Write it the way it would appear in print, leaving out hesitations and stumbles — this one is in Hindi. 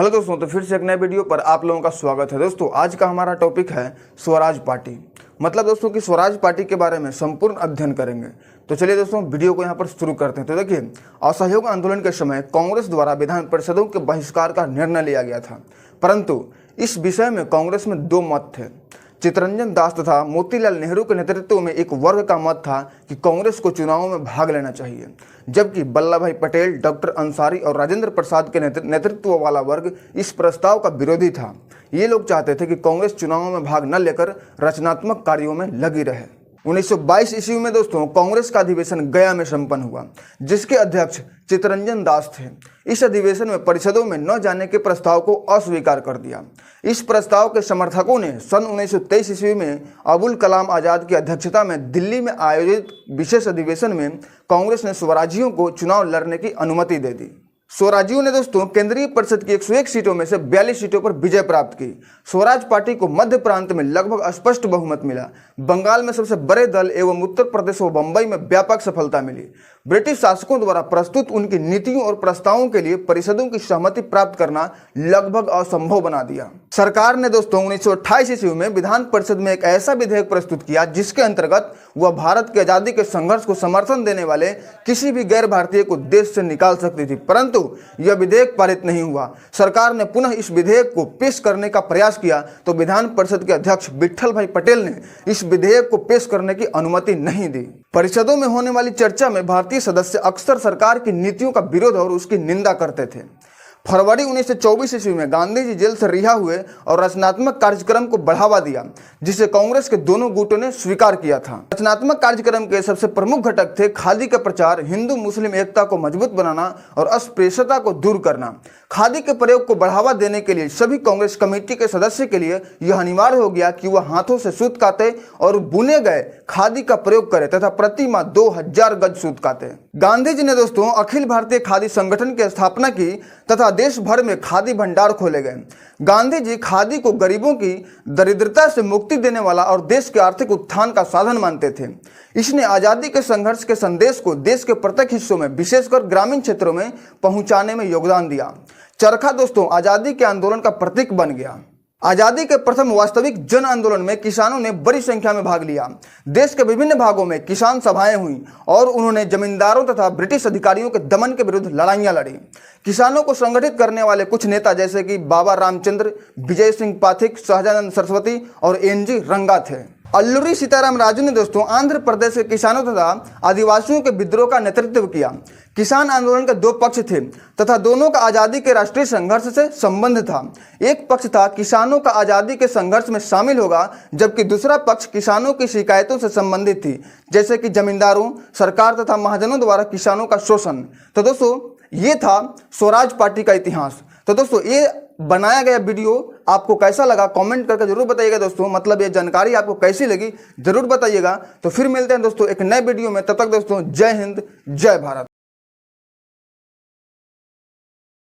हेलो दोस्तों, तो फिर से एक नए वीडियो पर आप लोगों का स्वागत है। दोस्तों आज का हमारा टॉपिक है स्वराज पार्टी। मतलब दोस्तों कि स्वराज पार्टी के बारे में संपूर्ण अध्ययन करेंगे। तो चलिए दोस्तों वीडियो को यहाँ पर शुरू करते हैं। तो देखिए, असहयोग आंदोलन के समय कांग्रेस द्वारा विधान परिषदों के बहिष्कार का निर्णय लिया गया था, परंतु इस विषय में कांग्रेस में दो मत थे। चित्तरंजन दास तथा मोतीलाल नेहरू के नेतृत्व में एक वर्ग का मत था कि कांग्रेस को चुनावों में भाग लेना चाहिए, जबकि वल्लभ भाई पटेल, डॉक्टर अंसारी और राजेंद्र प्रसाद के नेतृत्व वाला वर्ग इस प्रस्ताव का विरोधी था। ये लोग चाहते थे कि कांग्रेस चुनावों में भाग न लेकर रचनात्मक कार्यों में लगी रहे। 1922 ईस्वी में दोस्तों कांग्रेस का अधिवेशन गया में संपन्न हुआ, जिसके अध्यक्ष चित्तरंजन दास थे। इस अधिवेशन में परिषदों में न जाने के प्रस्ताव को अस्वीकार कर दिया। इस प्रस्ताव के समर्थकों ने सन 1923 ईस्वी में अबुल कलाम आजाद की अध्यक्षता में दिल्ली में आयोजित विशेष अधिवेशन में कांग्रेस ने स्वराजियों को चुनाव लड़ने की अनुमति दे दी। स्वराजियों ने दोस्तों केंद्रीय परिषद की 101 सीटों में से 42 सीटों पर विजय प्राप्त की। स्वराज पार्टी को मध्य प्रांत में लगभग स्पष्ट बहुमत मिला। बंगाल में सबसे बड़े दल एवं उत्तर प्रदेश व बंबई में व्यापक सफलता मिली। ब्रिटिश शासकों द्वारा प्रस्तुत उनकी नीतियों और प्रस्तावों के लिए परिषदों की सहमति प्राप्त करना लगभग असंभव बना दिया। सरकार ने दोस्तों 1928 ईस्वी में विधान परिषद में एक ऐसा विधेयक प्रस्तुत किया जिसके अंतर्गत वह भारत की आजादी के संघर्ष को समर्थन देने वाले किसी भी गैर भारतीय को देश से निकाल सकती थी, परंतु यह विधेयक पारित नहीं हुआ। सरकार ने पुनः इस विधेयक को पेश करने का प्रयास किया तो विधान परिषद के अध्यक्ष विट्ठल भाई पटेल ने इस विधेयक को पेश करने की अनुमति नहीं दी। परिषदों में होने वाली चर्चा में भारतीय सदस्य अक्सर सरकार की नीतियों का विरोध और उसकी निंदा करते थे। फरवरी 1924 ईस्वी में गांधी जी जेल से रिहा हुए और रचनात्मक कार्यक्रम को बढ़ावा दिया, जिसे कांग्रेस के दोनों गुटों ने स्वीकार किया था। रचनात्मक कार्यक्रम के सबसे प्रमुख घटक थे खादी का प्रचार, हिंदू मुस्लिम एकता को मजबूत बनाना और अस्पृश्यता को दूर करना। खादी के प्रयोग को बढ़ावा देने के लिए सभी कांग्रेस कमेटी के सदस्य के लिए यह अनिवार्य हो गया कि वह हाथों से सूत काते और बुने गए खादी का प्रयोग करें तथा प्रति माह 2000 गज सूत काते। गांधी जी ने दोस्तों अखिल भारतीय खादी संगठन की स्थापना की तथा देश भर में खादी भंडार खोले गए। गांधी जी खादी को गरीबों की दरिद्रता से मुक्ति देने वाला और देश के आर्थिक उत्थान का साधन मानते थे। इसने आजादी के संघर्ष के संदेश को देश के प्रत्येक हिस्सों में, विशेषकर ग्रामीण क्षेत्रों में पहुंचाने में योगदान दिया। चरखा दोस्तों आजादी के आंदोलन का प्रतीक बन गया। आजादी के प्रथम वास्तविक जन आंदोलन में किसानों ने बड़ी संख्या में भाग लिया। देश के विभिन्न भागों में किसान सभाएं हुई और उन्होंने जमींदारों तथा ब्रिटिश अधिकारियों के दमन के विरुद्ध लड़ाइयां लड़ी। किसानों को संगठित करने वाले कुछ नेता जैसे कि बाबा रामचंद्र, विजय सिंह पाठक, सहजानंद सरस्वती और एनजी रंगा थे। अल्लूरी सीताराम राजू ने दोस्तों आंध्र प्रदेश के किसानों तथा आदिवासियों के विद्रोह का नेतृत्व किया। किसान आंदोलन के दो पक्ष थे तथा दोनों का आजादी के राष्ट्रीय संघर्ष से संबंध था। एक पक्ष था किसानों का आजादी के संघर्ष में शामिल होगा, जबकि दूसरा पक्ष किसानों की शिकायतों से संबंधित थी, जैसे कि जमींदारों, सरकार तथा महाजनों द्वारा किसानों का शोषण। तो दोस्तों ये था स्वराज पार्टी का इतिहास। तो दोस्तों ये बनाया गया वीडियो आपको कैसा लगा कमेंट करके जरूर बताइएगा दोस्तों। मतलब ये जानकारी आपको कैसी लगी जरूर बताइएगा। तो फिर मिलते हैं दोस्तों एक नए वीडियो में। तब तक दोस्तों जय हिंद, जय भारत।